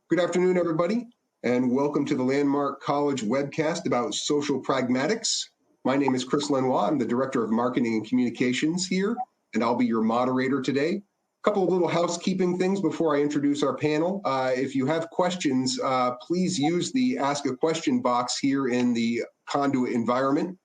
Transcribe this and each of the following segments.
Good afternoon, everybody, and welcome to the Landmark College webcast about social pragmatics. My name is Chris Lenois. I'm the Director of Marketing and Communications here, and I'll be your moderator today. A couple of little housekeeping things before I introduce our panel. If you have questions, please use the Ask a Question box here in the Conduit environment.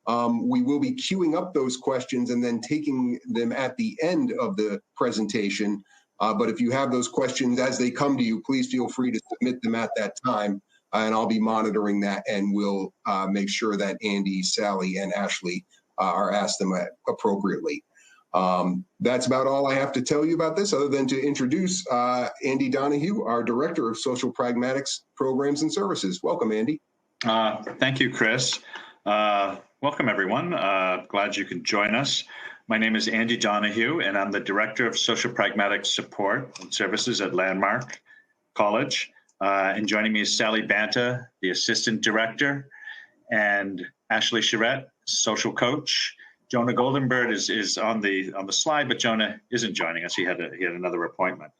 We will be queuing up those questions and then taking them at the end of the presentation. But if you have those questions as they come to you, please feel free to submit them at that time, and I'll be monitoring that, and we'll make sure that Andy, Sallie, and Ashlee are asked them appropriately. That's about all I have to tell you about this, other than to introduce Andy Donahue, our Director of Social Pragmatics Programs and Services. Welcome, Andy. Thank you, Chris. Welcome, everyone. Glad you could join us. My name is Andy Donahue, and I'm the Director of Social Pragmatics Support and Services at Landmark College. And joining me is Sallie Banta, the Assistant Director, and Ashlee Charette, Social Coach. Jonah Goldenberg is on the slide, but Jonah isn't joining us. He had another appointment.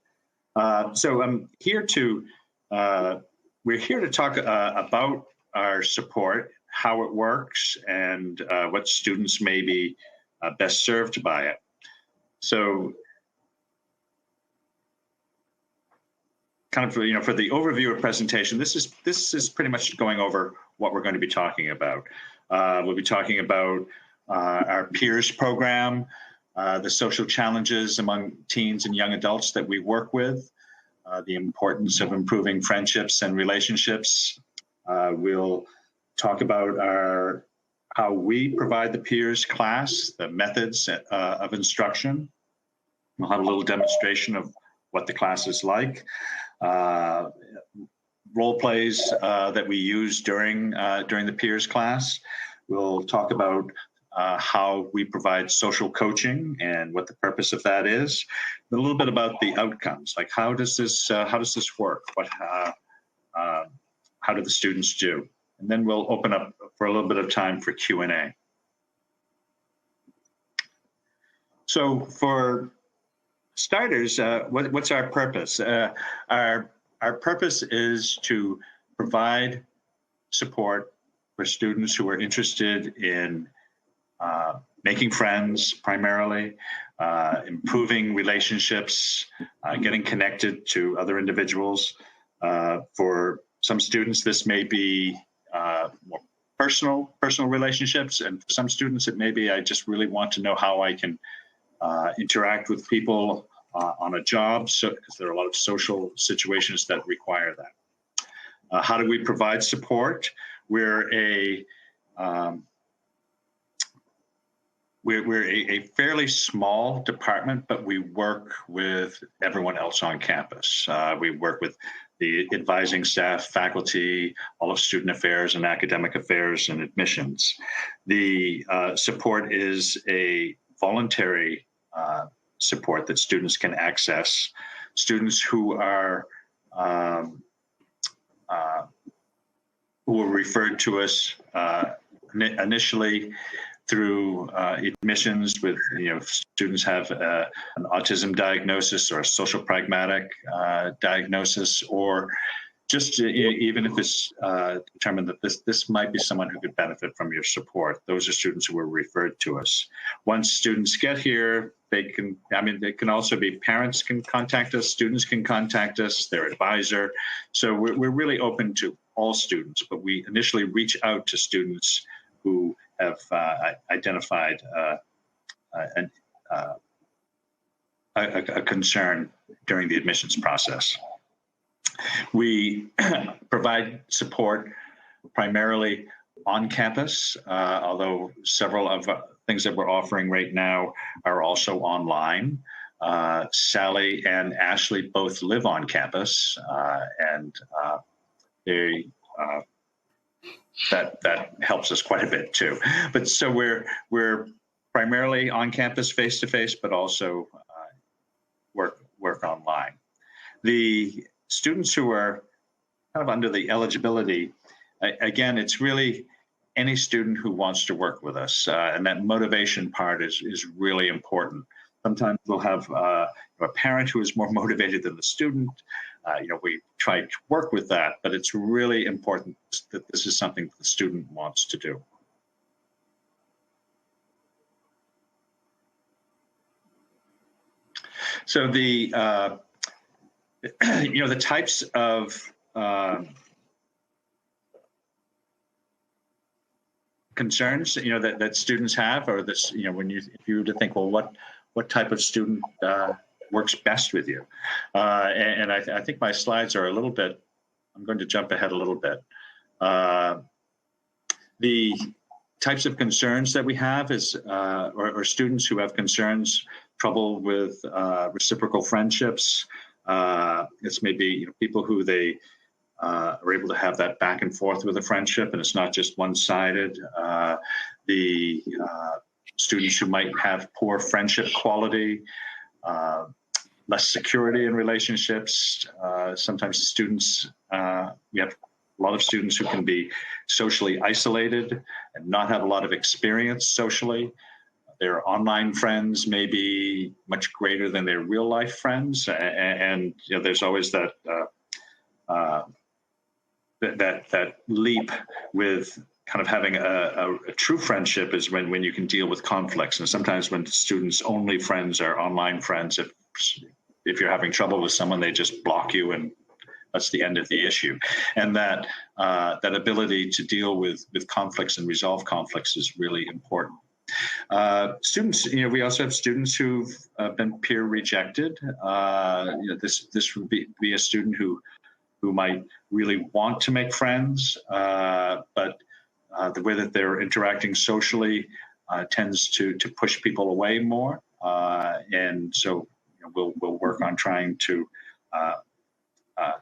So I'm here to we're here to talk about our support, how it works, and what students may be best served by it. So kind of, for the overview of presentation, this is pretty much going over what we're going to be talking about. We'll be talking about our peers program, the social challenges among teens and young adults that we work with, the importance of improving friendships and relationships. We'll talk about how we provide the peers class, the methods of instruction. We'll have a little demonstration of what the class is like. Role plays that we use during the peers class. We'll talk about how we provide social coaching and what the purpose of that is. A little bit about the outcomes, like how does this work? How do the students do? And then we'll open up for a little bit of time for Q&A. So for starters, what's our purpose? Our purpose is to provide support for students who are interested in making friends primarily, improving relationships, getting connected to other individuals. For some students, this may be more personal relationships, and for some students it may be I just really want to know how I can interact with people on a job, because there are a lot of social situations that require that. How do we provide support? We're a fairly small department, but we work with everyone else on campus. We work with the advising staff, faculty, all of student affairs and academic affairs and admissions. The support is a voluntary support that students can access. Students who are referred to us initially through admissions with, students have an autism diagnosis or a social pragmatic diagnosis, or just even if it's determined that this might be someone who could benefit from your support. Those are students who were referred to us. Once students get here, they can also be, parents can contact us, students can contact us, their advisor. So we're really open to all students, but we initially reach out to students who have identified a concern during the admissions process. We provide support primarily on campus, although several of things that we're offering right now are also online. Sallie and Ashlee both live on campus, and they that helps us quite a bit too. But so we're primarily on campus face to face, but also work online. The students who are kind of under the eligibility, again, it's really any student who wants to work with us, and that motivation part is really important. Sometimes we'll have a parent who is more motivated than the student. We try to work with that, but it's really important that this is something the student wants to do. So the the types of concerns that students have, or this if you were to think, well, what type of student works best with you, and I think my slides are a little bit. I'm going to jump ahead a little bit. The types of concerns that we have is, or students who have concerns, trouble with reciprocal friendships. It's maybe people who they are able to have that back and forth with a friendship, and it's not just one-sided. The students who might have poor friendship quality, less security in relationships. Sometimes students, we have a lot of students who can be socially isolated and not have a lot of experience socially. Their online friends may be much greater than their real life friends, and there's always that that leap with kind of having a true friendship is when you can deal with conflicts. And sometimes when students' only friends are online friends, if you're having trouble with someone, they just block you, and that's the end of the issue. And that ability to deal with conflicts and resolve conflicts is really important. Students, we also have students who've been peer rejected. This would be a student who might really want to make friends, but the way that they're interacting socially tends to push people away more. And so we'll work on trying to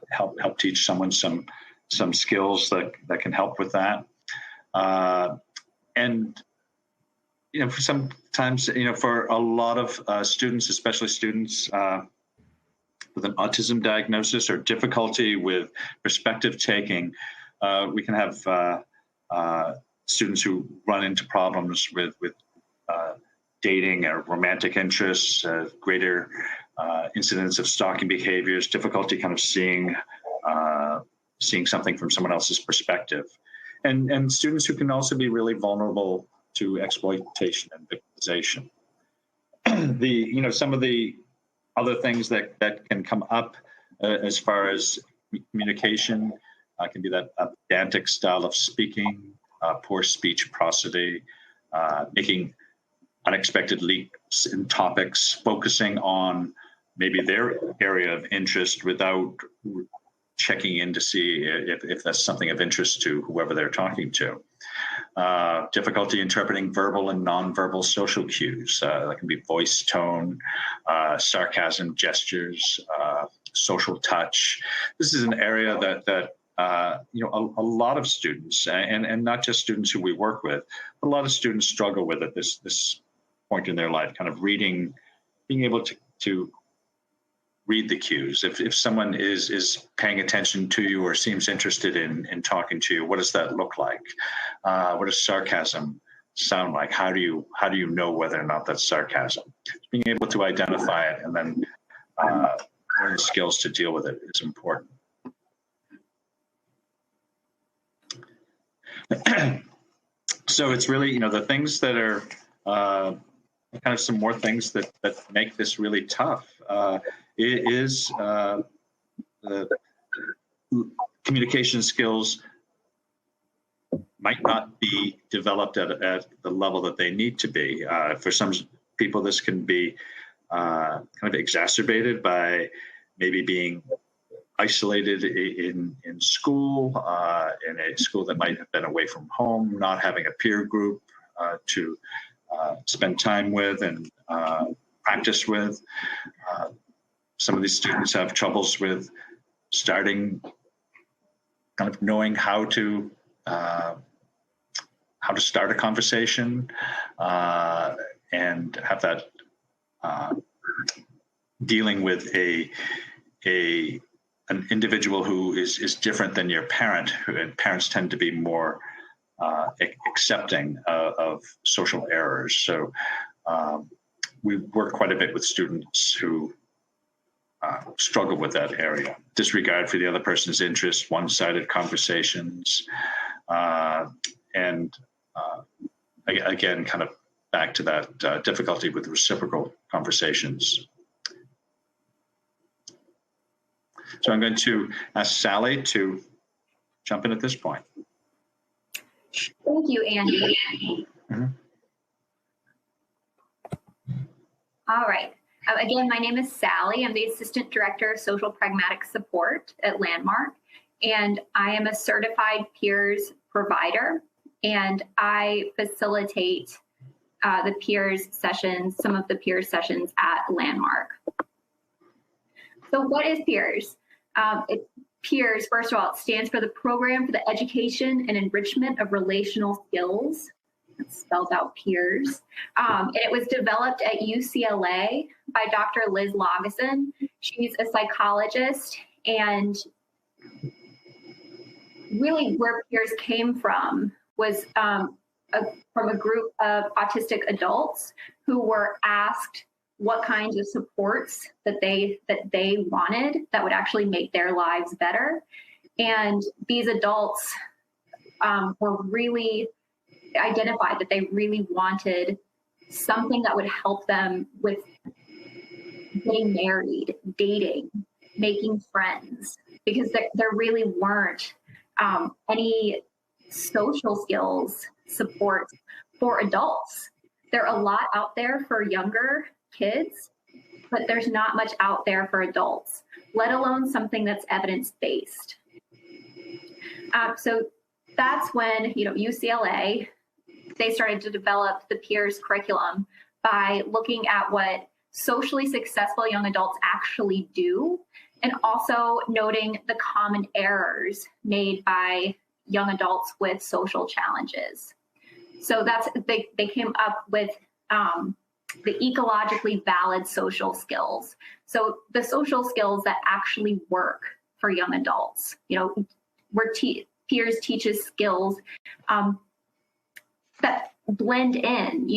help teach someone some skills that can help with that. And for sometimes, for a lot of students, especially students with an autism diagnosis or difficulty with perspective taking, we can have students who run into problems with dating or romantic interests, greater incidence of stalking behaviors, difficulty kind of seeing something from someone else's perspective, and students who can also be really vulnerable to exploitation and victimization. Some of the other things that can come up as far as communication can be that pedantic style of speaking, poor speech prosody, making unexpected leaps in topics, focusing on maybe their area of interest without checking in to see if that's something of interest to whoever they're talking to. Difficulty interpreting verbal and nonverbal social cues. That can be voice tone, sarcasm, gestures, social touch. This is an area that a lot of students, and not just students who we work with, but a lot of students struggle with at this point in their life, kind of being able to read the cues. If someone is paying attention to you or seems interested in talking to you, what does that look like? What does sarcasm sound like? How do you know whether or not that's sarcasm? Being able to identify it and then learn the skills to deal with it is important. So it's really, the things that are kind of some more things that make this really tough. It is the communication skills might not be developed at the level that they need to be. For some people, this can be kind of exacerbated by maybe being isolated in school, in a school that might have been away from home, not having a peer group to spend time with and practice with. Some of these students have troubles with starting, kind of knowing how to start a conversation and have that dealing with an individual who is different than your parent, and parents tend to be more accepting of social errors. So we work quite a bit with students who struggle with that area. Disregard for the other person's interests, one-sided conversations, and again, kind of back to that difficulty with reciprocal conversations. So I'm going to ask Sallie to jump in at this point. Thank you, Andy. Mm-hmm. All right. Again, my name is Sallie. I'm the Assistant Director of Social Pragmatics Support at Landmark, and I am a certified peers provider, and I facilitate the peers sessions, some of the peers sessions at Landmark. So what is peers? Peers, first of all, it stands for the Program for the Education and Enrichment of Relational Skills. It spells out peers. It was developed at UCLA by Dr. Liz Loggeson. She's a psychologist, and really where peers came from was from a group of autistic adults who were asked what kinds of supports that they wanted that would actually make their lives better. And these adults were really identified that they really wanted something that would help them with getting married, dating, making friends, because there really weren't any social skills support for adults. There are a lot out there for younger kids, but there's not much out there for adults, let alone something that's evidence-based. So that's when, UCLA, they started to develop the peers curriculum by looking at what socially successful young adults actually do, and also noting the common errors made by young adults with social challenges. So they came up with the ecologically valid social skills. So the social skills that actually work for young adults, where peers teaches skills that blend in,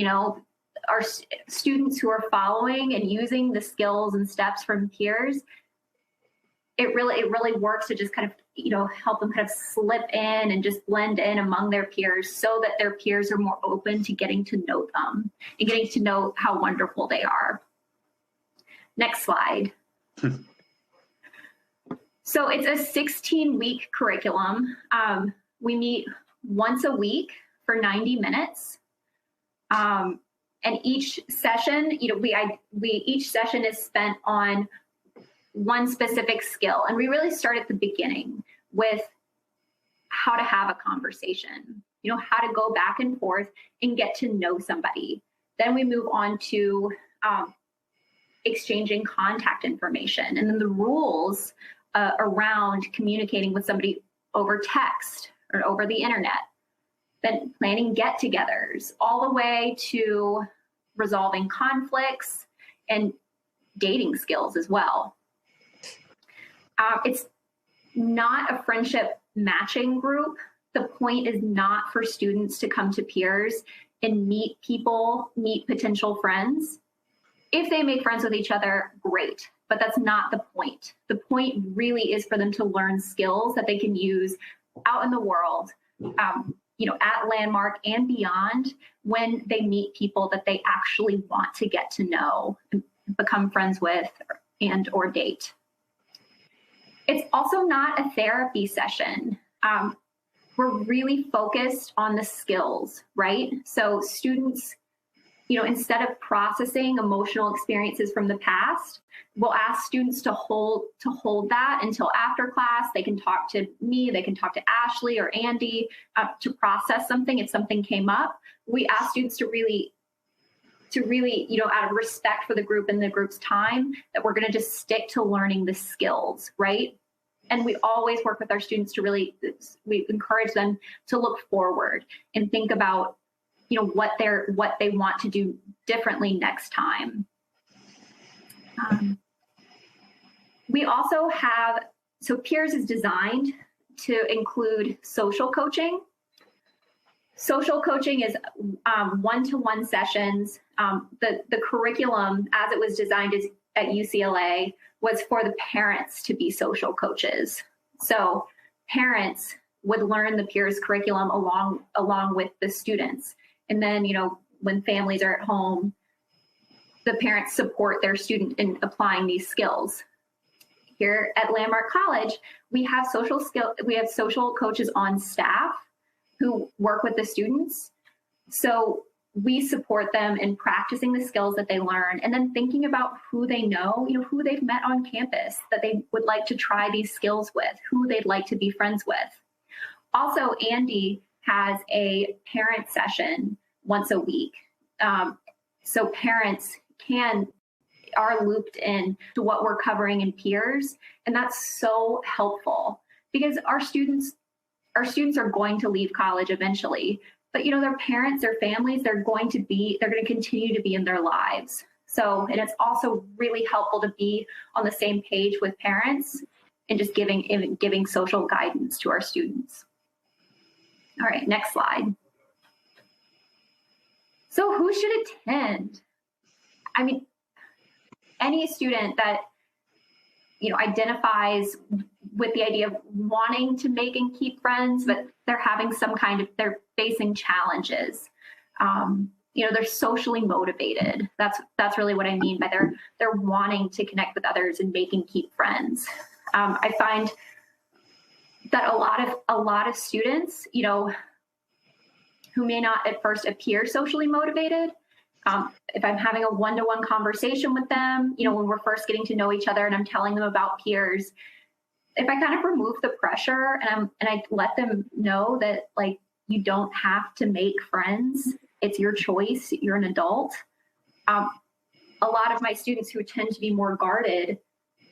our students who are following and using the skills and steps from peers, it really works to just kind of, help them kind of slip in and just blend in among their peers so that their peers are more open to getting to know them and getting to know how wonderful they are. Next slide. So it's a 16-week curriculum. We meet once a week for 90 minutes. And each session, each session is spent on one specific skill. And we really start at the beginning with how to have a conversation, how to go back and forth and get to know somebody. Then we move on to exchanging contact information, and then the rules around communicating with somebody over text or over the internet. Then planning get-togethers, all the way to resolving conflicts and dating skills as well. It's not a friendship matching group. The point is not for students to come to peers and meet people, meet potential friends. If they make friends with each other, great, but that's not the point. The point really is for them to learn skills that they can use out in the world, at Landmark and beyond, when they meet people that they actually want to get to know, and become friends with, and or date. It's also not a therapy session. We're really focused on the skills, right? So students, instead of processing emotional experiences from the past, we'll ask students to hold that until after class. They can talk to me, they can talk to Ashlee or Andy to process something if something came up. We ask students to really, out of respect for the group and the group's time, that we're going to just stick to learning the skills, right? And we always work with our students to we encourage them to look forward and think about, what they want to do differently next time. We also have, so peers is designed to include social coaching. Social coaching is one-to-one sessions. The curriculum, as it was designed at UCLA, was for the parents to be social coaches. So parents would learn the peers curriculum along with the students. And then, when families are at home, the parents support their student in applying these skills. Here at Landmark College, we have social coaches on staff who work with the students. So we support them in practicing the skills that they learn and then thinking about who they know, who they've met on campus that they would like to try these skills with, who they'd like to be friends with. Also, Andy has a parent session once a week. So parents are looped in to what we're covering in peers. And that's so helpful because our students are going to leave college eventually, but their parents, their families, they're going to continue to be in their lives. So, and it's also really helpful to be on the same page with parents and just giving social guidance to our students. All right, next slide. So who should attend? I mean, any student that identifies with the idea of wanting to make and keep friends, but they're having they're facing challenges. They're socially motivated. That's really what I mean by they're wanting to connect with others and make and keep friends. I find that a lot of students, who may not at first appear socially motivated, if I'm having a one-to-one conversation with them, when we're first getting to know each other and I'm telling them about peers, if I kind of remove the pressure and I let them know that you don't have to make friends, it's your choice, you're an adult. A lot of my students who tend to be more guarded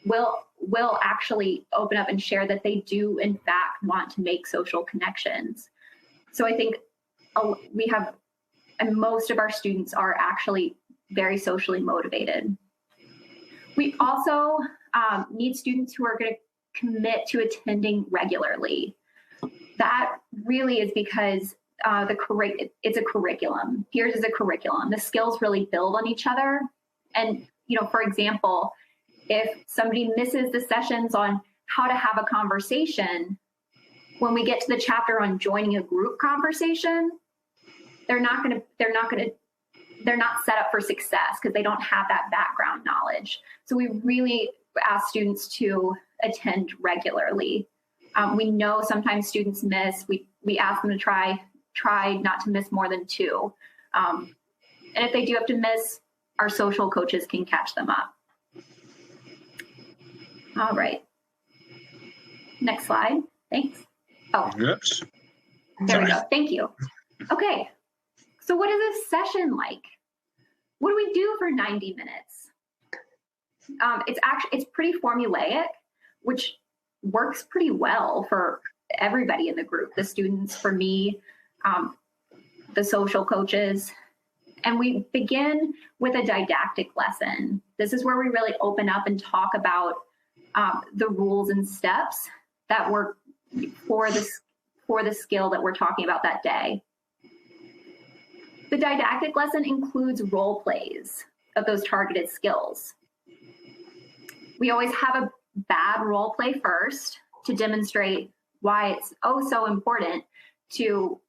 will actually open up and share that they do in fact want to make social connections. So I think and most of our students are actually very socially motivated. We also need students who are going to commit to attending regularly. That really is because it's a curriculum. Peers is a curriculum. The skills really build on each other. And, for example, if somebody misses the sessions on how to have a conversation, when we get to the chapter on joining a group conversation, they're not set up for success because they don't have that background knowledge. So we really ask students to attend regularly. We know sometimes students miss. We ask them to try not to miss more than 2. And if they do have to miss, our social coaches can catch them up. All right. Next slide. Thanks. Oh, Oops. there we go. Thank you. Okay. So what is a session like? What do we do for 90 minutes? It's pretty formulaic, which works pretty well for everybody in the group, the students, for me, the social coaches. And we begin with a didactic lesson. This is where we really open up and talk about the rules and steps that work for the skill that we're talking about that day. The didactic lesson includes role plays of those targeted skills. We always have a bad role play first to demonstrate why it's so important to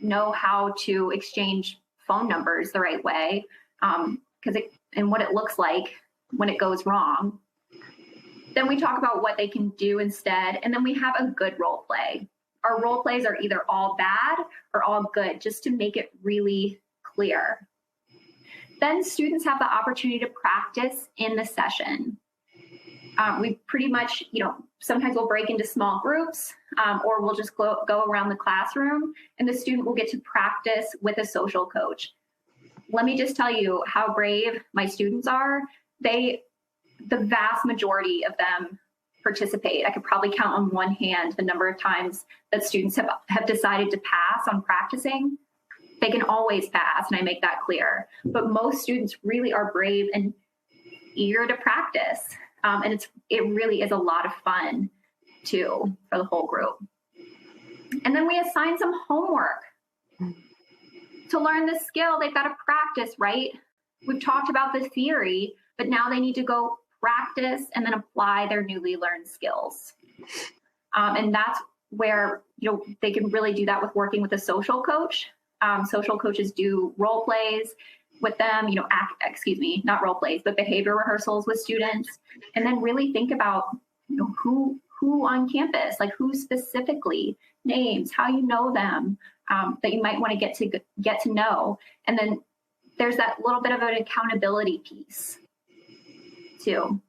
know how to exchange phone numbers the right way, and what it looks like when it goes wrong. Then we talk about what they can do instead, and then we have a good role play. Our role plays are either all bad or all good, just to make it really clear. Then students have the opportunity to practice in the session. We pretty much, sometimes we'll break into small groups, or we'll just go around the classroom, and the student will get to practice with a social coach. Let me just tell you how brave my students are. The vast majority of them participate. I could probably count on one hand the number of times that students have decided to pass on practicing. They can always pass, and I make that clear. But most students really are brave and eager to practice. And it really is a lot of fun, too, for the whole group. And then we assign some homework To learn the skill, they've got to practice, right? We've talked about the theory, but now they need to go practice and then apply their newly learned skills. And that's where, they can really do that with working with a social coach. Social coaches do role plays with them, not role plays, but behavior rehearsals with students. And then really think about, who on campus, like who specifically, names, how you know them, that you might want to get to know. And then there's that little bit of an accountability piece too.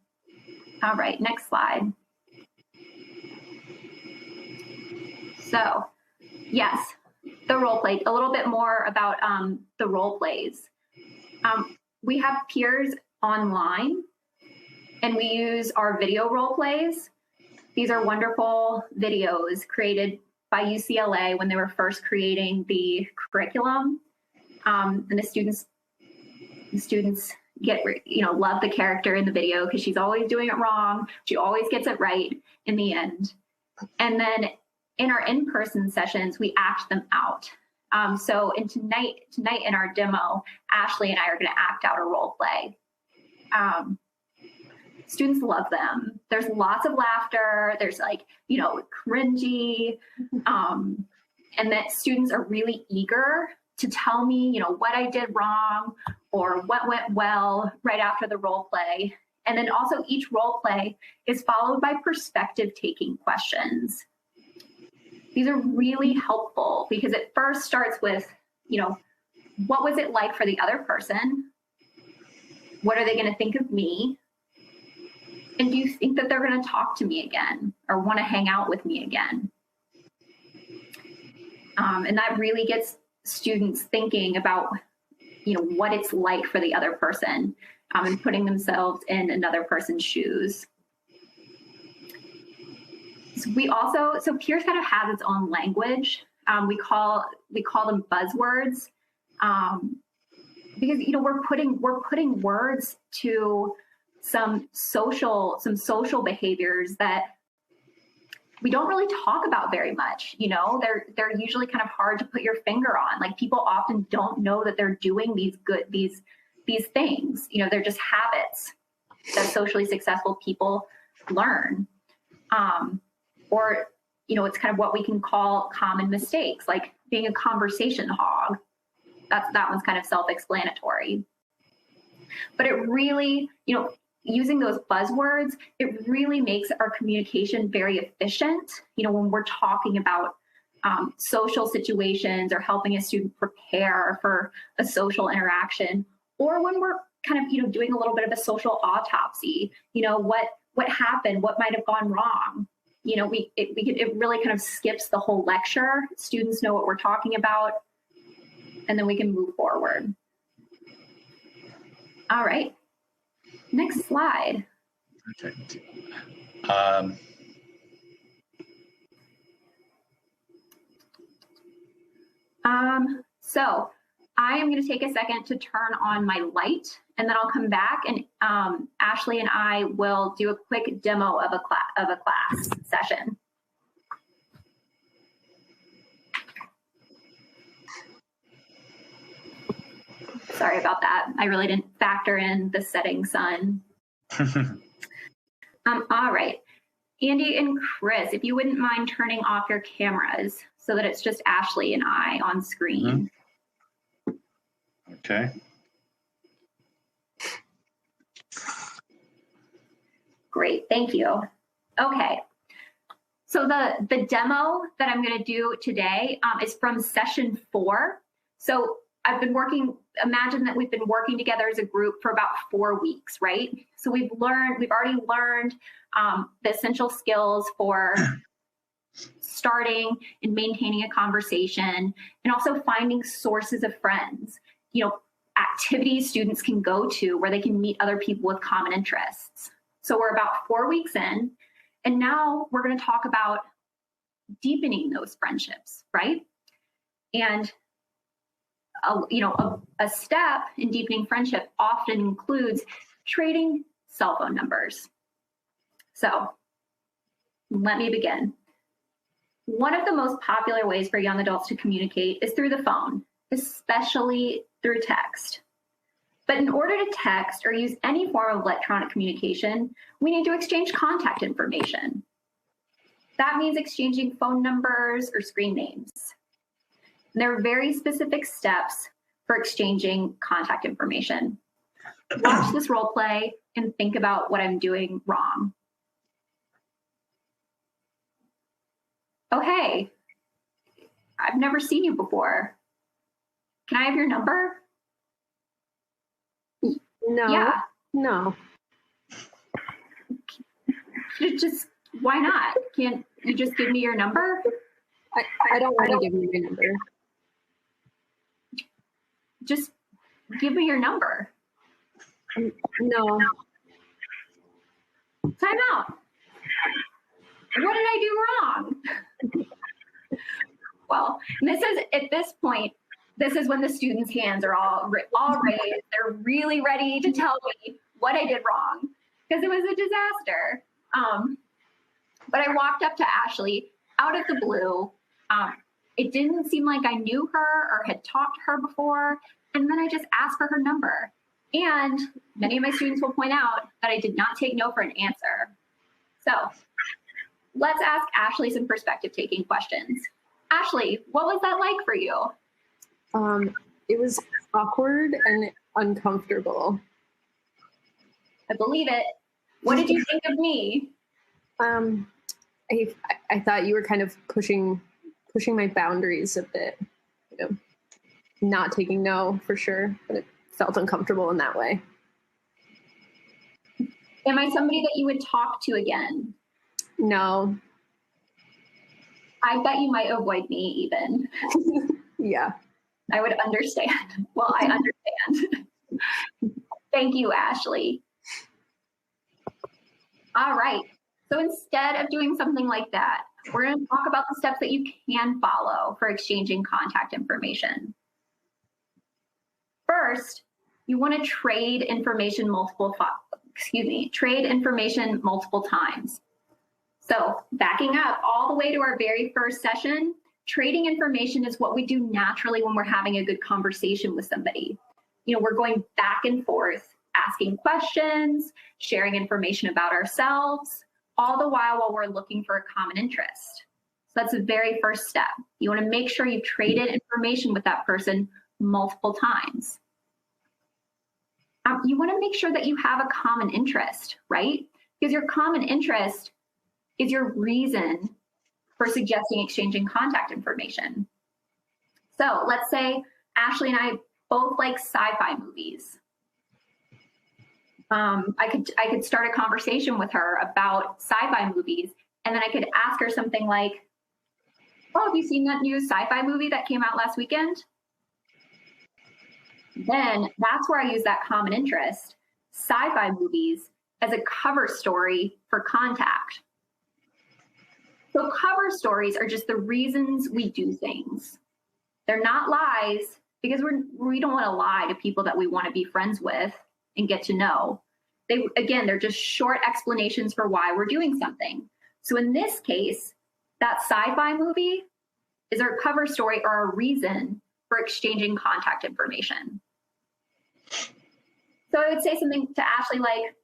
All right, next slide. So yes, the role play, a little bit more about the role plays. We have peers online and we use our video role plays. These are wonderful videos created by UCLA when they were first creating the curriculum. And the students get, love the character in the video because she's always doing it wrong. She always gets it right in the end. And then in our in-person sessions, we act them out. So tonight in our demo, Ashlee and I are going to act out a role play. Students love them. There's lots of laughter. There's cringy, and that students are really eager to tell me, what I did wrong or what went well right after the role play. And then also each role play is followed by perspective-taking questions. These are really helpful because it first starts with, what was it like for the other person? What are they going to think of me? And do you think that they're going to talk to me again or want to hang out with me again? And that really gets students thinking about, what it's like for the other person and putting themselves in another person's shoes. So Peers kind of has its own language. We call them buzzwords because we're putting words to some social behaviors that we don't really talk about very much. They're usually kind of hard to put your finger on. Like people often don't know that they're doing these things. They're just habits that socially successful people learn. Or it's kind of what we can call common mistakes, like being a conversation hog. That one's kind of self-explanatory. But it really, using those buzzwords, it really makes our communication very efficient. When we're talking about social situations or helping a student prepare for a social interaction, or when we're kind of, doing a little bit of a social autopsy, what happened, what might have gone wrong. It really kind of skips the whole lecture. Students know what we're talking about, and then we can move forward. All right. Next slide. Okay. So I am going to take a second to turn on my light, and then I'll come back and Ashlee and I will do a quick demo of a class session. Sorry about that. I really didn't factor in the setting sun. All right. Andy and Chris, if you wouldn't mind turning off your cameras so that it's just Ashlee and I on screen. Okay. Great, thank you. Okay, so the demo that I'm going to do today is from session 4. So imagine that we've been working together as a group for about 4 weeks, right? So we've already learned the essential skills for starting and maintaining a conversation, and also finding sources of friends, activities students can go to where they can meet other people with common interests. So we're about 4 weeks in, and now we're going to talk about deepening those friendships, right? And a step in deepening friendship often includes trading cell phone numbers. So let me begin. One of the most popular ways for young adults to communicate is through the phone, especially through text. But in order to text or use any form of electronic communication, we need to exchange contact information. That means exchanging phone numbers or screen names. And there are very specific steps for exchanging contact information. Watch this role play and think about what I'm doing wrong. Oh, hey, I've never seen you before. Can I have your number? No. Yeah. No. Just, why not? Can't you just give me your number? I don't want to give you your number. Just give me your number. No. Time out. What did I do wrong? Well, this is, at this point, this is when the students' hands are all raised. They're really ready to tell me what I did wrong because it was a disaster. But I walked up to Ashlee out of the blue. It didn't seem like I knew her or had talked to her before. And then I just asked for her number. And many of my students will point out that I did not take no for an answer. So let's ask Ashlee some perspective-taking questions. Ashlee, what was that like for you? It was awkward and uncomfortable. I believe it. What did you think of me? I thought you were kind of pushing my boundaries a bit, you know, not taking no for sure, but it felt uncomfortable in that way. Am I somebody that you would talk to again? No. I bet you might avoid me even. Yeah. I would understand. Well, I understand. Thank you, Ashlee. All right. So instead of doing something like that, we're going to talk about the steps that you can follow for exchanging contact information. First, you want to trade information multiple times. So backing up all the way to our very first session, trading information is what we do naturally when we're having a good conversation with somebody. You know, we're going back and forth, asking questions, sharing information about ourselves, all the while we're looking for a common interest. So that's the very first step. You want to make sure you've traded information with that person multiple times. You want to make sure that you have a common interest, right? Because your common interest is your reason for suggesting exchanging contact information. So let's say Ashlee and I both like sci-fi movies. I could start a conversation with her about sci-fi movies, and then I could ask her something like, "Oh, have you seen that new sci-fi movie that came out last weekend?" Then that's where I use that common interest, sci-fi movies, as a cover story for contact. So cover stories are just the reasons we do things. They're not lies, because we don't want to lie to people that we want to be friends with and get to know. They're just short explanations for why we're doing something. So in this case, that sci-fi movie is our cover story or our reason for exchanging contact information. So I would say something to Ashlee like,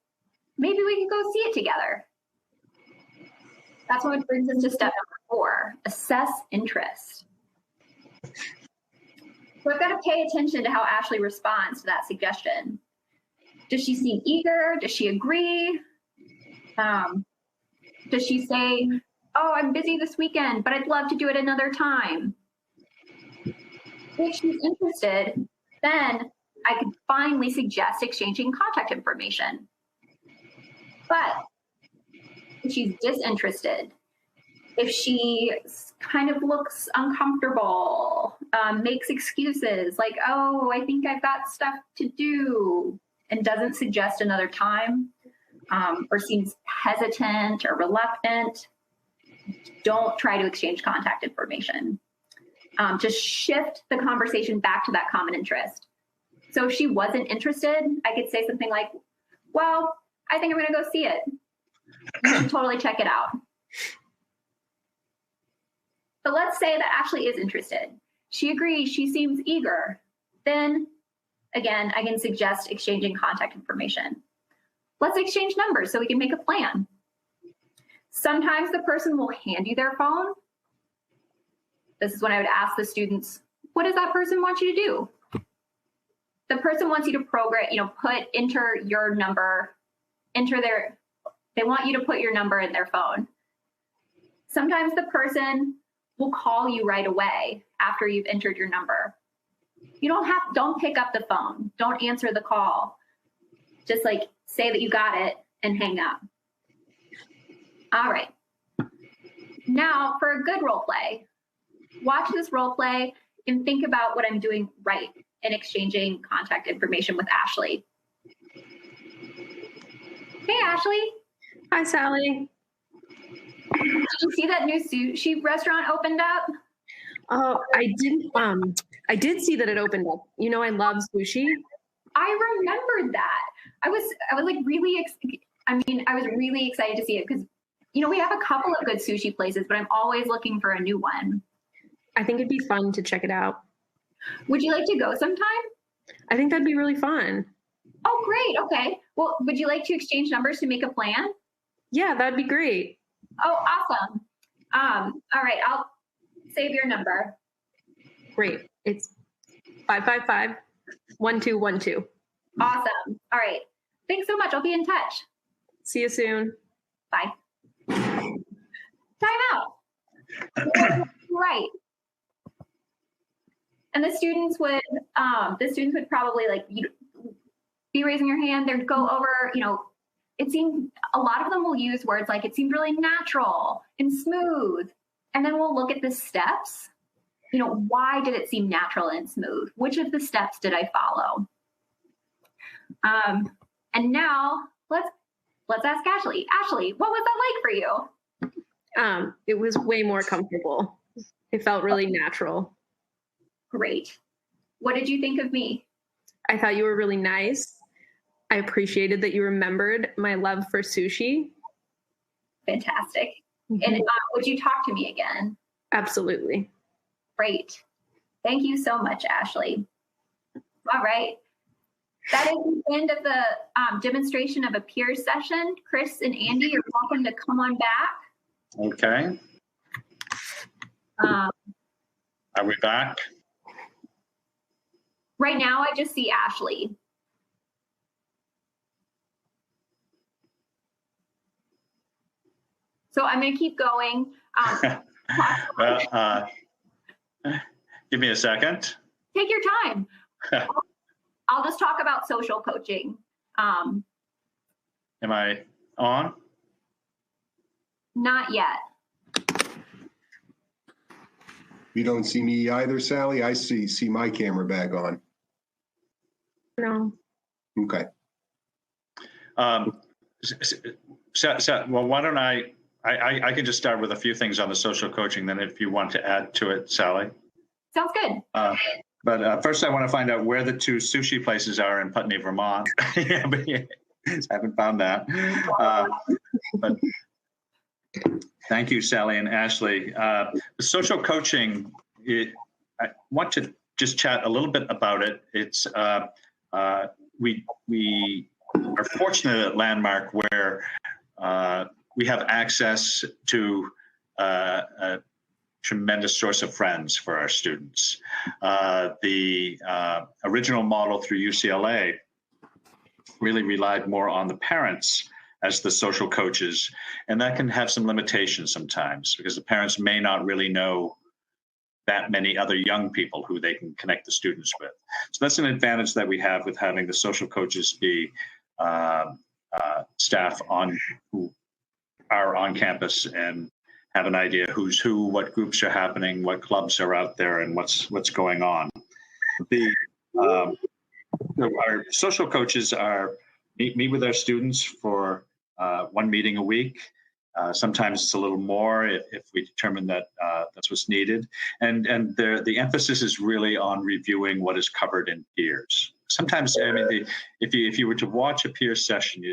maybe we can go see it together. That's what brings us to step number 4, assess interest. So I've got to pay attention to how Ashlee responds to that suggestion. Does she seem eager? Does she agree? Does she say, "Oh, I'm busy this weekend, but I'd love to do it another time"? If she's interested, then I could finally suggest exchanging contact information. But if she's disinterested, if she kind of looks uncomfortable, makes excuses like, "Oh, I think I've got stuff to do," and doesn't suggest another time, or seems hesitant or reluctant, don't try to exchange contact information. Just shift the conversation back to that common interest. So if she wasn't interested, I could say something like, "Well, I think I'm going to go see it. You should totally check it out." let's say that Ashlee is interested. She agrees, she seems eager. Then, again, I can suggest exchanging contact information. Let's exchange numbers so we can make a plan. Sometimes the person will hand you their phone. This is when I would ask the students, what does that person want you to do? The person wants you to program, enter your number, they want you to put your number in their phone. Sometimes the person will call you right away after you've entered your number. Don't pick up the phone. Don't answer the call. Just say that you got it and hang up. All right. Now for a good role play. Watch this role play and think about what I'm doing right in exchanging contact information with Ashlee. Hey, Ashlee. Hi, Sallie. Did you see that new sushi restaurant opened up? Oh, I didn't. I did see that it opened up. I love sushi. I remembered that. I was really excited to see it because, we have a couple of good sushi places, but I'm always looking for a new one. I think it'd be fun to check it out. Would you like to go sometime? I think that'd be really fun. Oh, great. Okay. Well, would you like to exchange numbers to make a plan? Yeah, that'd be great. Oh, awesome. All right. I'll save your number. Great. It's 555-1212. Awesome. All right. Thanks so much. I'll be in touch. See you soon. Bye. Time out. Right. And the students would probably be raising your hand. They'd go over, it seemed a lot of them will use words like it seemed really natural and smooth. And then we'll look at the steps. Why did it seem natural and smooth? Which of the steps did I follow? And now let's ask Ashlee. Ashlee, what was that like for you? It was way more comfortable. It felt really natural. Great. What did you think of me? I thought you were really nice. I appreciated that you remembered my love for sushi. Fantastic. Mm-hmm. And would you talk to me again? Absolutely. Great. Thank you so much, Ashlee. All right. That is the end of the demonstration of a peers session. Chris and Andy, you're welcome to come on back. Okay. Are we back? Right now, I just see Ashlee. So I'm going to keep going. Well, give me a second. Take your time. I'll just talk about social coaching. Am I on? Not yet. You don't see me either, Sallie? I see my camera back on. No. Okay. Well, why don't I can just start with a few things on the social coaching, then if you want to add to it, Sallie. Sounds good. But first I want to find out where the two sushi places are in Putney, Vermont. I haven't found that. But thank you, Sallie and Ashlee. The social coaching, I want to just chat a little bit about it. It's we are fortunate at Landmark where we have access to a tremendous source of friends for our students. The original model through UCLA really relied more on the parents as the social coaches, and that can have some limitations sometimes because the parents may not really know that many other young people who they can connect the students with. So that's an advantage that we have with having the social coaches be staff who are on campus and have an idea who's who, what groups are happening, what clubs are out there, and what's going on. Our social coaches meet with our students for one meeting a week. Sometimes it's a little more if we determine that that's what's needed. And the emphasis is really on reviewing what is covered in peers. Sometimes, I mean, if you were to watch a peer session,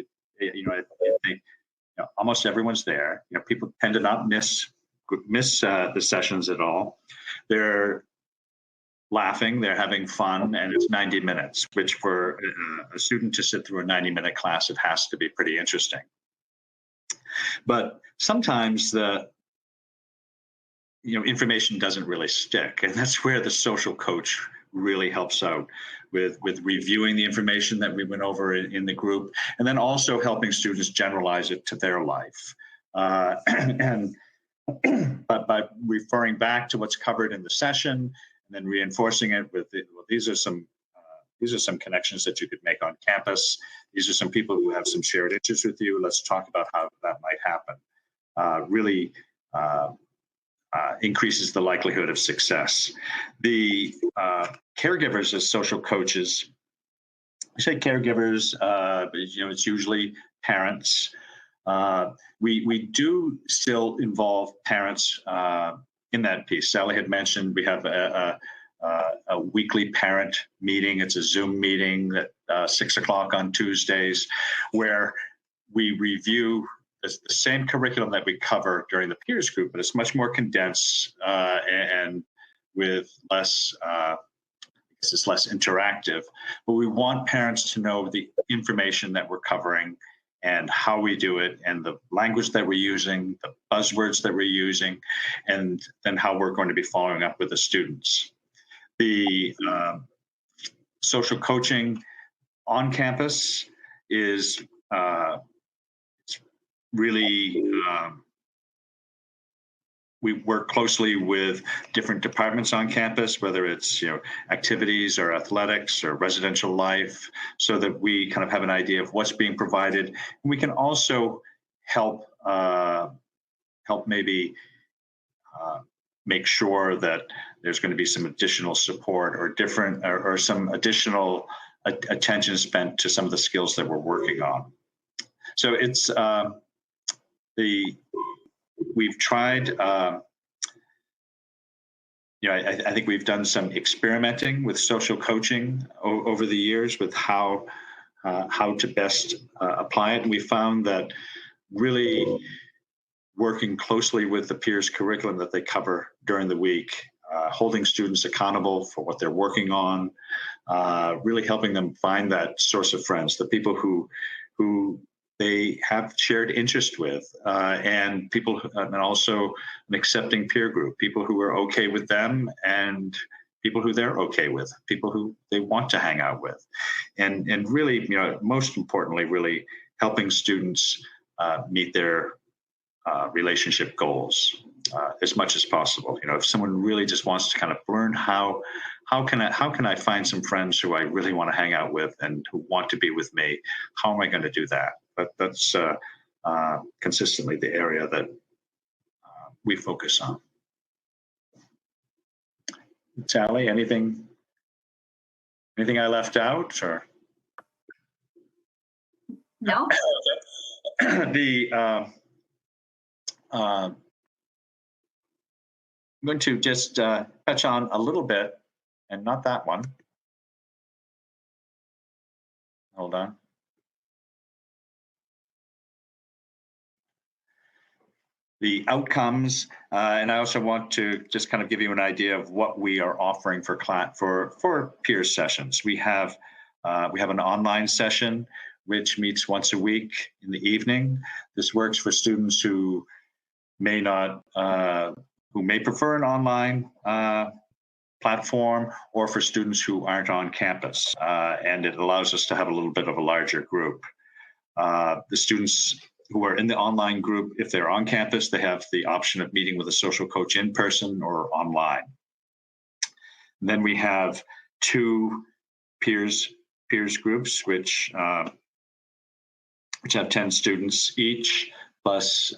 I think almost everyone's there. People tend to not miss miss the sessions at all. They're laughing, they're having fun, and it's 90 minutes, which for a student to sit through a 90-minute class, it has to be pretty interesting. But sometimes the information doesn't really stick, and that's where the social coach really helps out with reviewing the information that we went over in the group, and then also helping students generalize it to their life. But by referring back to what's covered in the session and then reinforcing it with these are some connections that you could make on campus. These are some people who have some shared interests with you. Let's talk about how that might happen. Really increases the likelihood of success. The caregivers as social coaches, I say caregivers, it's usually parents. We do still involve parents in that piece. Sallie had mentioned we have a weekly parent meeting. It's a Zoom meeting at 6 o'clock on Tuesdays, where we review the same curriculum that we cover during the peers group, but it's much more condensed and with less, it's less interactive. But we want parents to know the information that we're covering and how we do it, and the language that we're using, the buzzwords that we're using, and then how we're going to be following up with the students. The social coaching on campus is really, we work closely with different departments on campus, whether it's activities or athletics or residential life, so that we kind of have an idea of what's being provided. And we can also help maybe make sure that there's going to be some additional support or some additional attention spent to some of the skills that we're working on. So it's we've tried, I think we've done some experimenting with social coaching over the years with how to best apply it. And we found that really working closely with the peers curriculum that they cover during the week, holding students accountable for what they're working on, really helping them find that source of friends, the people who they have shared interest with, and people, and also an accepting peer group, people who are okay with them and people who they're okay with, people who they want to hang out with. And really, most importantly, really helping students meet their relationship goals as much as possible. If someone really just wants to kind of learn how can I find some friends who I really want to hang out with and who want to be with me, how am I going to do that? That's consistently the area that we focus on. Sallie, anything I left out, or? No. I'm going to just touch on a little bit, and not that one. Hold on. The outcomes, and I also want to just kind of give you an idea of what we are offering for peers sessions. We have an online session which meets once a week in the evening. This works for students who may prefer an online platform, or for students who aren't on campus, and it allows us to have a little bit of a larger group. The students who are in the online group, if they're on campus, they have the option of meeting with a social coach in person or online. And then we have 2 peers groups, which have 10 students each, plus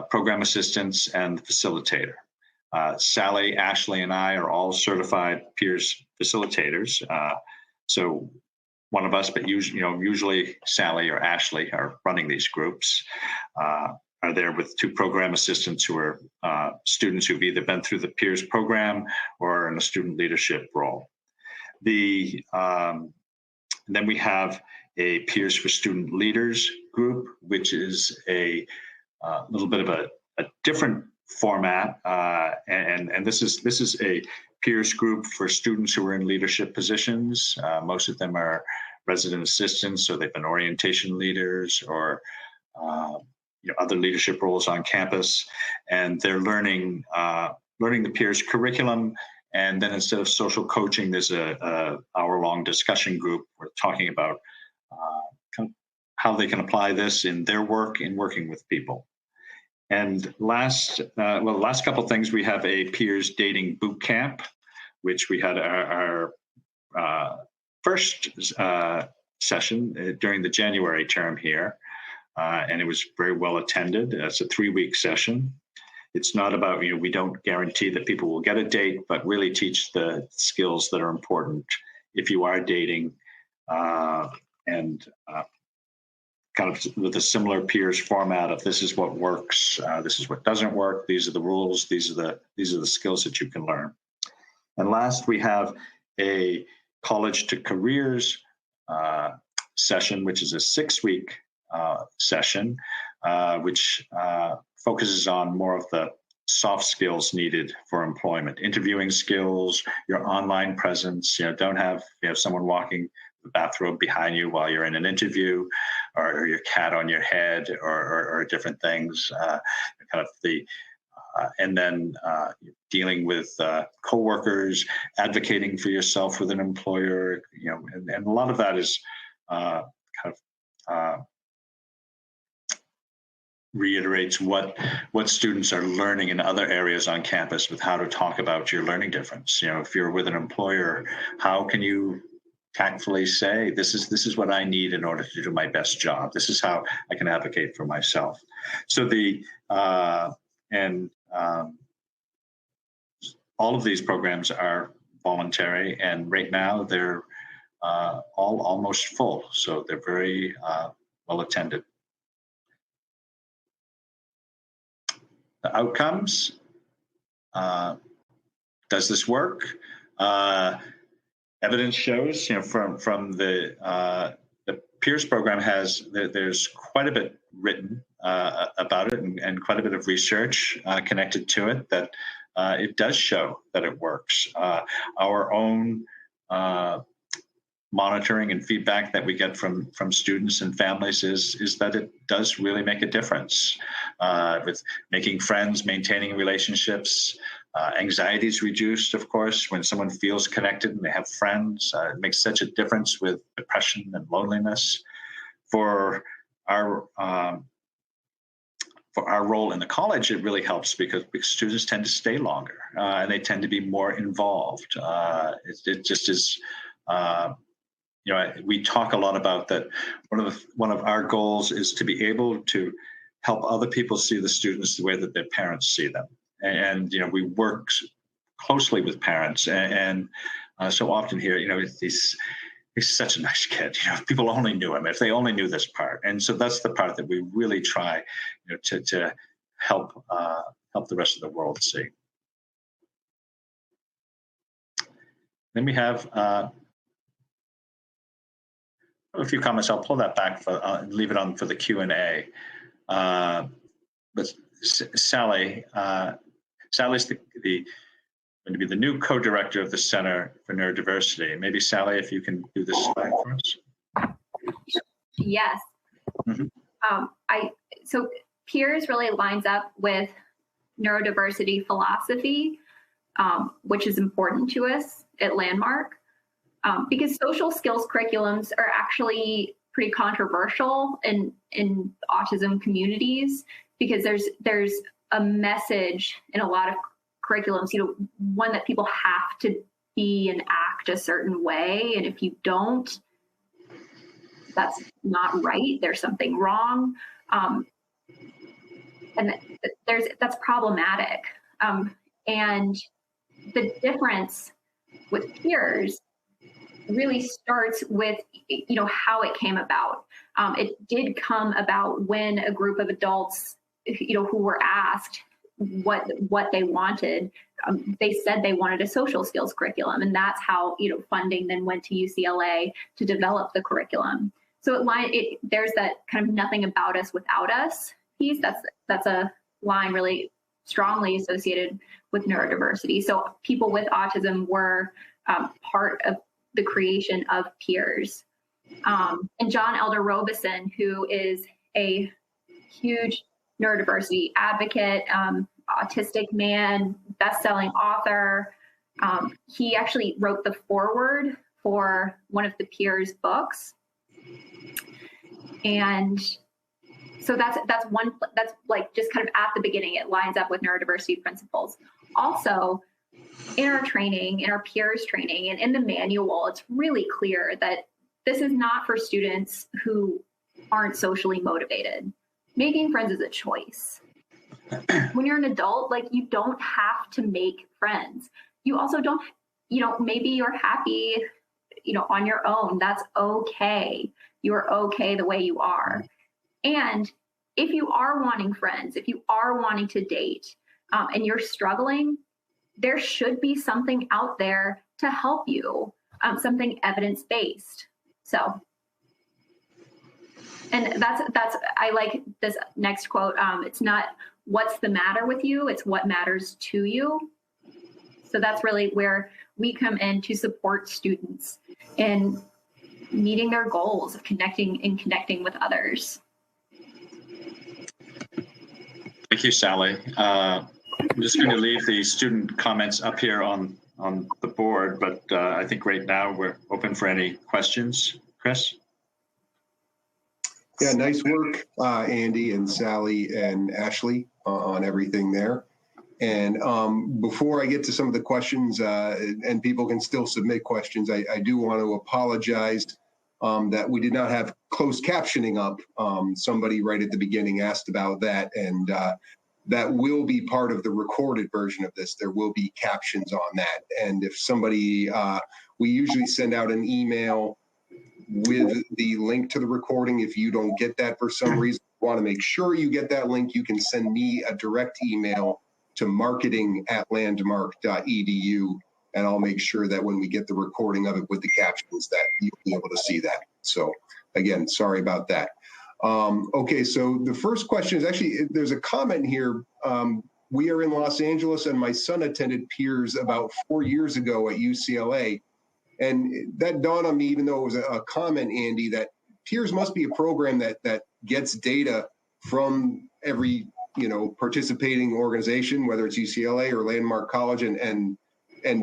program assistants and facilitator. Sallie, Ashlee, and I are all certified peers facilitators. So one of us, but usually Sallie or Ashlee are running these groups, are there with 2 program assistants who are students who've either been through the peers program or in a student leadership role. Then we have a Peers for Student Leaders group, which is a little bit of a different format, and this is a peers group for students who are in leadership positions. Most of them are resident assistants, so they've been orientation leaders or other leadership roles on campus, and they're learning the peers curriculum. And then instead of social coaching, there's a hour-long discussion group. We're talking about kind of how they can apply this in their work in working with people. And last couple of things, we have a peers dating boot camp, which we had our first session during the January term here, and it was very well attended. It's a 3-week session. It's not about, we don't guarantee that people will get a date, but really teach the skills that are important if you are dating, and kind of with a similar peers format of this is what works, this is what doesn't work, these are the rules, these are the skills that you can learn. And last, we have a college to careers session, which is a 6-week session, which focuses on more of the soft skills needed for employment, interviewing skills, your online presence. Don't have someone walking the bathrobe behind you while you're in an interview, or your cat on your head, or different things. Kind of the and then dealing with coworkers, advocating for yourself with an employer. And a lot of that is kind of reiterates what students are learning in other areas on campus with how to talk about your learning difference. If you're with an employer, how can you tactfully say, this is what I need in order to do my best job. This is how I can advocate for myself. So all of these programs are voluntary, and right now they're all almost full. So they're very well attended. The outcomes, does this work? Evidence shows, from the peers program there's quite a bit written about it, and quite a bit of research connected to it, that it does show that it works. Our own monitoring and feedback that we get from students and families is that it does really make a difference with making friends, maintaining relationships. Anxiety is reduced, of course, when someone feels connected and they have friends. It makes such a difference with depression and loneliness. For our role in the college, it really helps because students tend to stay longer, and they tend to be more involved. It just is. We talk a lot about that. One of our goals is to be able to help other people see the students the way that their parents see them. And we work closely with parents, and so often here, he's such a nice kid. If people only knew him, if they only knew this part. And so that's the part that we really try, to help the rest of the world see. Then we have a few comments. I'll pull that back leave it on for the Q&A. But Sallie, Sallie's going to be the new co-director of the Center for Neurodiversity. Maybe Sallie, if you can do this slide for us. Yes. Mm-hmm. So peers really lines up with neurodiversity philosophy, which is important to us at Landmark, because social skills curriculums are actually pretty controversial in autism communities, because there's a message in a lot of curriculums, one that people have to be and act a certain way, and if you don't, that's not right. There's something wrong, and that's problematic. And the difference with peers really starts with how it came about. It did come about when a group of adults, who were asked what they wanted. They said they wanted a social skills curriculum, and that's how funding then went to UCLA to develop the curriculum. So there's that kind of nothing about us without us piece. That's a line really strongly associated with neurodiversity. So people with autism were part of the creation of peers. And John Elder Robison, who is a huge neurodiversity advocate, autistic man, best-selling author, he actually wrote the foreword for one of the peers' books. And so that's like just kind of at the beginning, it lines up with neurodiversity principles. Also, in our training, in our peers training, and in the manual, it's really clear that this is not for students who aren't socially motivated. Making friends is a choice. When you're an adult, like, you don't have to make friends. You also don't, maybe you're happy, on your own. That's okay. You're okay the way you are. And if you are wanting friends, if you are wanting to date, and you're struggling, there should be something out there to help you, something evidence-based. So, and that's I like this next quote. It's not what's the matter with you, it's what matters to you. So that's really where we come in to support students in meeting their goals of connecting with others. Thank you, Sallie. I'm just going to leave the student comments up here on the board, but I think right now we're open for any questions. Chris? Yeah, nice work, Andy and Sallie and Ashlee, on everything there. And before I get to some of the questions, and people can still submit questions, I do want to apologize that we did not have closed captioning up. Somebody right at the beginning asked about that, and that will be part of the recorded version of this. There will be captions on that. And if somebody, we usually send out an email with the link to the recording. If you don't get that for some reason, want to make sure you get that link, you can send me a direct email to marketing@landmark.edu, and I'll make sure that when we get the recording of it with the captions that you'll be able to see that. So again, sorry about that. Okay, so the first question is actually, there's a comment here. We are in Los Angeles, and my son attended peers about 4 years ago at UCLA. And that dawned on me, even though it was a comment, Andy, that peers must be a program that gets data from every participating organization, whether it's UCLA or Landmark College, and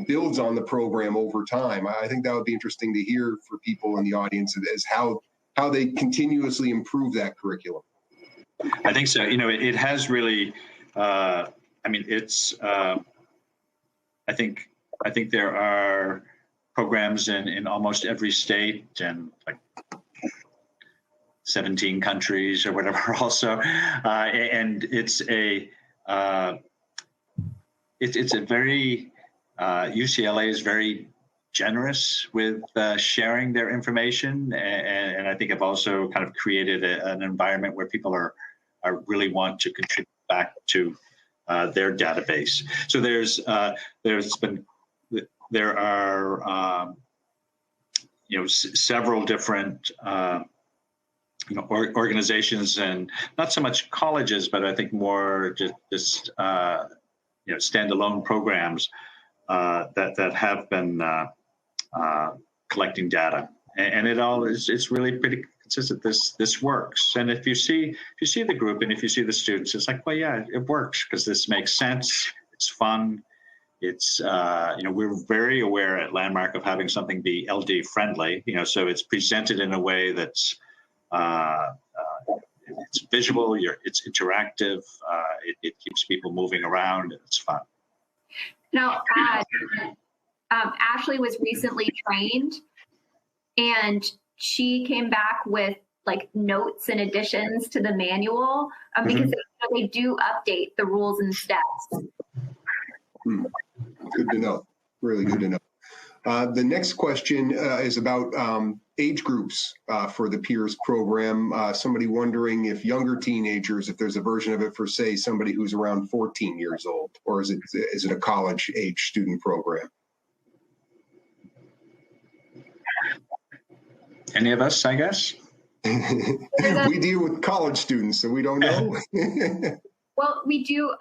builds on the program over time. I think that would be interesting to hear for people in the audience as how they continuously improve that curriculum. I think so. It has really. It's. I think there are programs in almost every state and like 17 countries or whatever also, and it's a very UCLA is very generous with sharing their information, and I think I've also kind of created an environment where people are really want to contribute back to their database. So there are several different organizations, and not so much colleges, but I think more just standalone programs that have been collecting data, and it's really pretty consistent. This works, and if you see the group and if you see the students, it's like, well, yeah, it works because this makes sense. It's fun. It's we're very aware at Landmark of having something be LD friendly. So it's presented in a way that's it's visual. It's interactive. It keeps people moving around. And it's fun. Now, Ashlee was recently trained, and she came back with like notes and additions to the manual because they do update the rules and steps. Good to know. Really good to know. The next question is about age groups for the peers program. Somebody wondering if younger teenagers, if there's a version of it for, say, somebody who's around 14 years old, or is it a college age student program? Any of us, I guess. We deal with college students, so we don't know. Well, we do.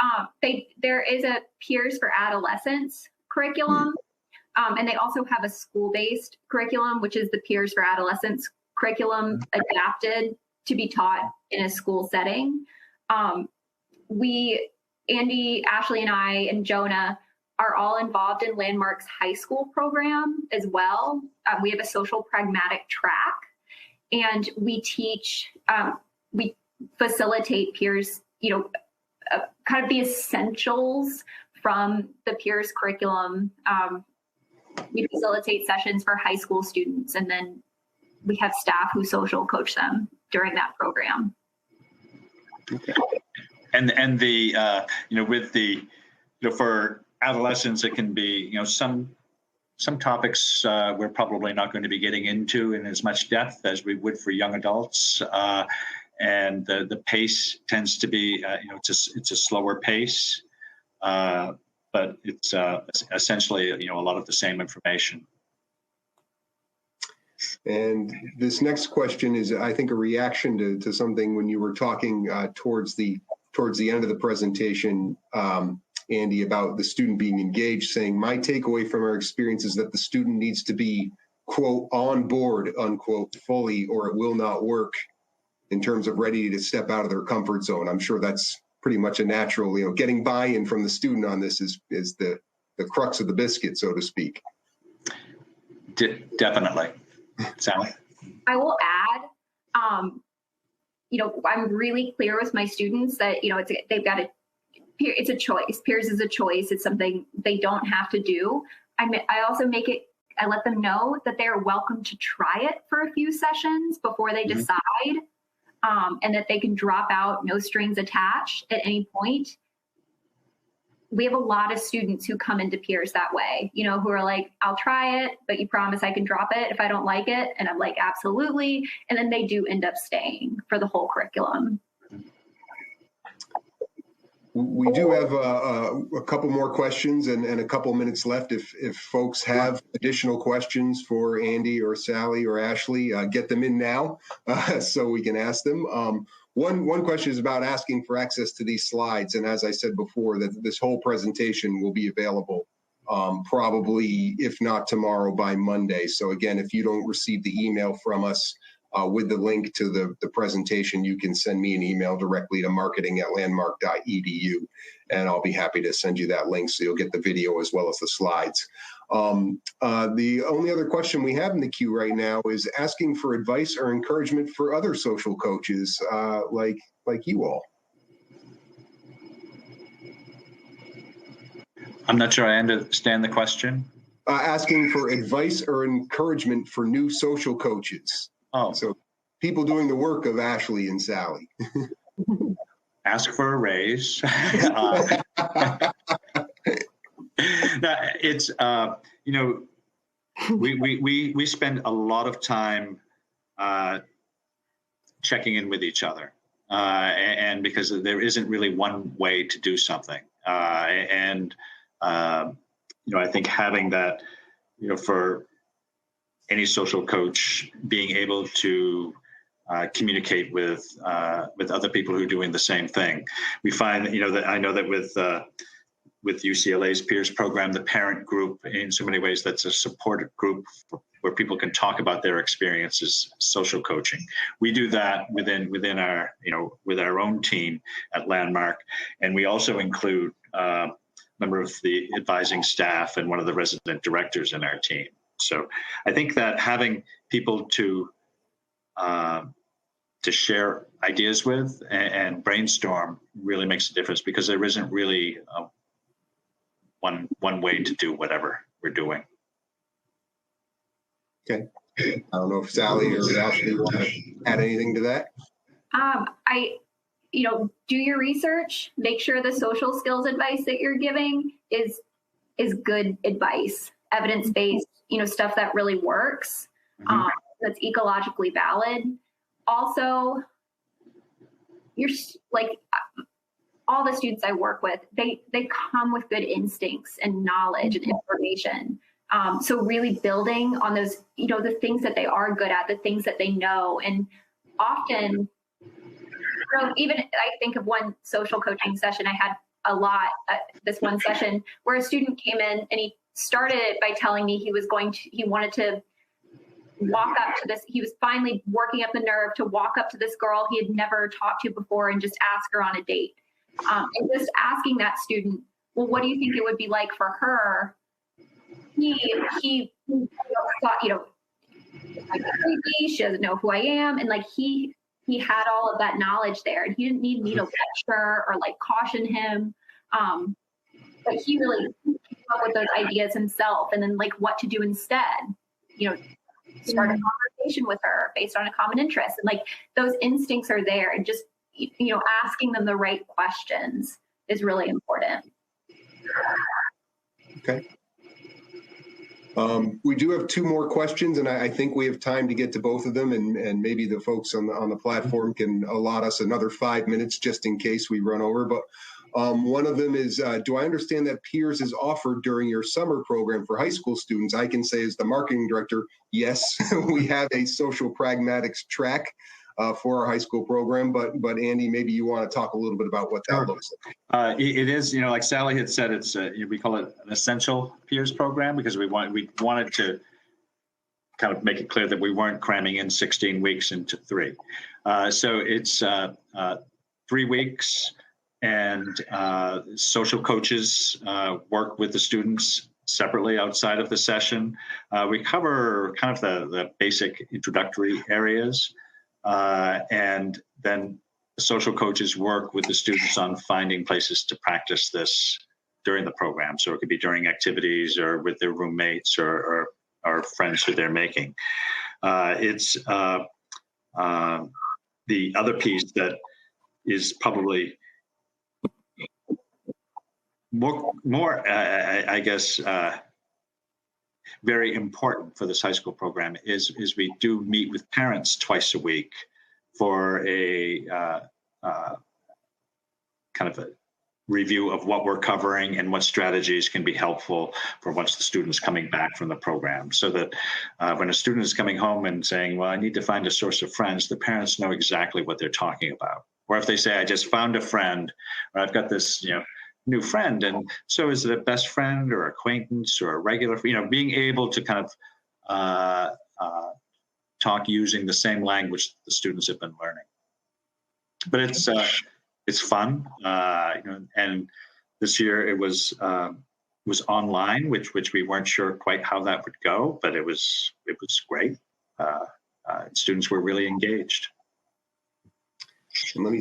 There is a Peers for Adolescents curriculum, and they also have a school-based curriculum, which is the Peers for Adolescents curriculum adapted to be taught in a school setting. Andy, Ashlee, and I, and Jonah are all involved in Landmark's high school program as well. We have a social pragmatic track, and we teach, we facilitate peers, kind of the essentials from the peers curriculum. We facilitate sessions for high school students, and then we have staff who social coach them during that program. Okay. And the with the for adolescents, it can be some topics we're probably not going to be getting into in as much depth as we would for young adults, and the pace tends to be it's a slower pace, but it's essentially a lot of the same information. And this next question is, I think, a reaction to something when you were talking towards the end of the presentation, Andy, about the student being engaged, saying, my takeaway from our experience is that the student needs to be, quote, on board, unquote, fully, or it will not work in terms of ready to step out of their comfort zone. I'm sure that's pretty much a natural, getting buy-in from the student on this is the crux of the biscuit, so to speak. Definitely. Sallie? I will add, I'm really clear with my students that, it's a choice. Peers is a choice. It's something they don't have to do. I also I let them know that they're welcome to try it for a few sessions before they decide, and that they can drop out, no strings attached at any point. We have a lot of students who come into peers that way, who are like, I'll try it, but you promise I can drop it if I don't like it? And I'm like, absolutely. And then they do end up staying for the whole curriculum. We do have a couple more questions and a couple minutes left. If folks have additional questions for Andy or Sallie or Ashlee, get them in now so we can ask them. One question is about asking for access to these slides. And as I said before, that this whole presentation will be available probably, if not tomorrow, by Monday. So again, if you don't receive the email from us with the link to the presentation, you can send me an email directly to marketing@landmark.edu, and I'll be happy to send you that link so you'll get the video as well as the slides. The only other question we have in the queue right now is asking for advice or encouragement for other social coaches like you all. I'm not sure I understand the question. Asking for advice or encouragement for new social coaches. Oh, so people doing the work of Ashlee and Sallie. Ask for a raise. It's we spend a lot of time checking in with each other, and because there isn't really one way to do something, I think having that, for any social coach, being able to communicate with other people who are doing the same thing. We find that I know that with UCLA's peers program, the parent group, in so many ways, that's a supportive group where people can talk about their experiences, social coaching. We do that within our, with our own team at Landmark. And we also include a member of the advising staff and one of the resident directors in our team. So I think that having people to share ideas with and brainstorm really makes a difference, because there isn't really one way to do whatever we're doing. Okay. I don't know if Sallie or Ashlee want to add anything to that. Do your research. Make sure the social skills advice that you're giving is good advice, evidence-based, stuff that really works, that's ecologically valid. Also, you're like, all the students I work with, they come with good instincts and knowledge and information. So really building on those, the things that they are good at, the things that they know. And often even I think of one social coaching session I had a lot, this one session where a student came in and he started it by telling me he wanted to walk up to this. He was finally working up the nerve to walk up to this girl he had never talked to before and just ask her on a date. And just asking that student, well, what do you think it would be like for her? He thought, I'm creepy, she doesn't know who I am. And like, he had all of that knowledge there, and he didn't need me to lecture or like caution him. But he really came up with those ideas himself, and then like what to do instead, start a conversation with her based on a common interest. And like those instincts are there, and just, asking them the right questions is really important. Okay. We do have two more questions, and I think we have time to get to both of them, and maybe the folks on the platform can allot us another 5 minutes just in case we run over. But one of them is, do I understand that Peers is offered during your summer program for high school students? I can say as the marketing director, yes, we have a social pragmatics track for our high school program, but Andy, maybe you want to talk a little bit about what that looks like. It is, like Sallie had said, it's we call it an essential peers program because we wanted to kind of make it clear that we weren't cramming in 16 weeks into 3. So it's 3 weeks, and social coaches work with the students separately outside of the session. We cover kind of the basic introductory areas. And then the social coaches work with the students on finding places to practice this during the program. So it could be during activities or with their roommates or friends who they're making. It's the other piece that is probably more I guess, very important for this high school program is we do meet with parents twice a week for a kind of a review of what we're covering and what strategies can be helpful for once the student's coming back from the program. So that when a student is coming home and saying, well, I need to find a source of friends, the parents know exactly what they're talking about. Or if they say, I just found a friend, or I've got this, new friend, and so is it a best friend or acquaintance or a regular, being able to kind of talk using the same language the students have been learning. But it's fun, and this year it was online, which we weren't sure quite how that would go, but it was great. Students were really engaged. And let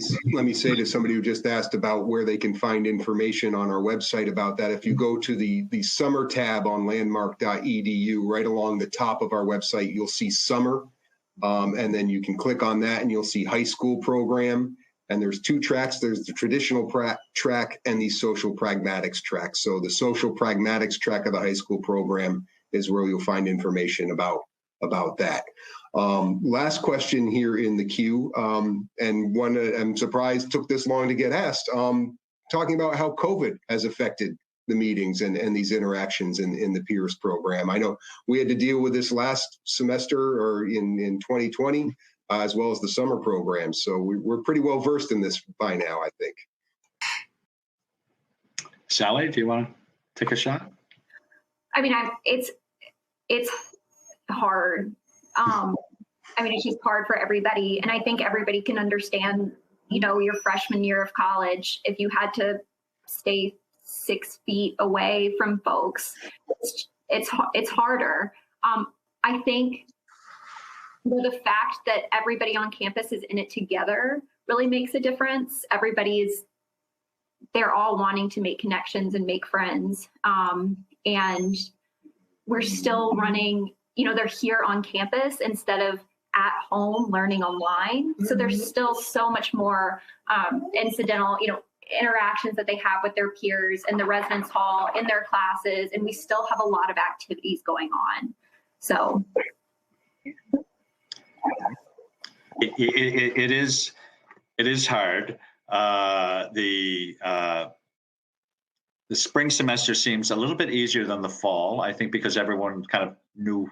me say to somebody who just asked about where they can find information on our website about that, if you go to the summer tab on landmark.edu, right along the top of our website, you'll see summer, and then you can click on that and you'll see high school program. And there's 2 tracks. There's the traditional track and the social pragmatics track. So the social pragmatics track of the high school program is where you'll find information about that. Last question here in the queue, and one I'm surprised took this long to get asked, talking about how COVID has affected the meetings and these interactions in the peers program. I know we had to deal with this last semester or in 2020, as well as the summer program. So we're pretty well versed in this by now, I think. Sallie, do you want to take a shot? I mean, it's hard. It's just hard for everybody. And I think everybody can understand, your freshman year of college, if you had to stay 6 feet away from folks, it's harder. I think the fact that everybody on campus is in it together really makes a difference. They're all wanting to make connections and make friends. And we're still running, they're here on campus instead of at home learning online. So there's still so much more incidental, interactions that they have with their peers in the residence hall, in their classes, and we still have a lot of activities going on. So it is hard. The spring semester seems a little bit easier than the fall, I think, because everyone kind of knew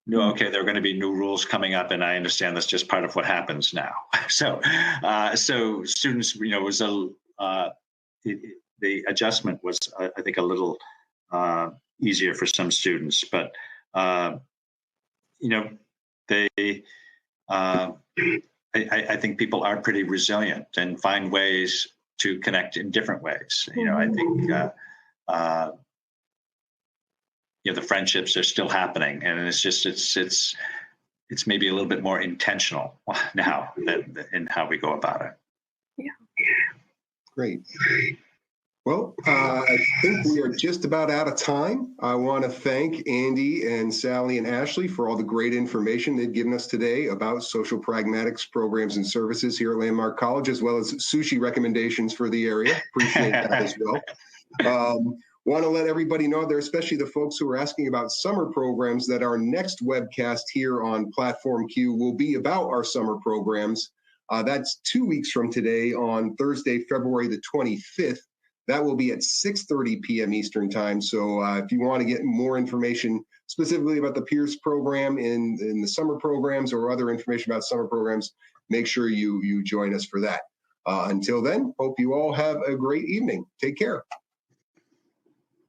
knew, okay, there are going to be new rules coming up, and I understand that's just part of what happens now. So students, was the adjustment was, I think, a little easier for some students, but I think people are pretty resilient and find ways to connect in different ways. I think the friendships are still happening, and it's maybe a little bit more intentional now in how we go about it. Yeah. Great. Well, I think we are just about out of time. I want to thank Andy and Sallie and Ashlee for all the great information they've given us today about social pragmatics programs and services here at Landmark College, as well as sushi recommendations for the area. Appreciate that as well. Want to let everybody know there, especially the folks who are asking about summer programs, that our next webcast here on Platform Q will be about our summer programs. That's 2 weeks from today on Thursday, February the 25th. That will be at 6:30 p.m. Eastern time. So if you want to get more information specifically about the Pierce program in the summer programs or other information about summer programs, make sure you join us for that. Until then, hope you all have a great evening. Take care.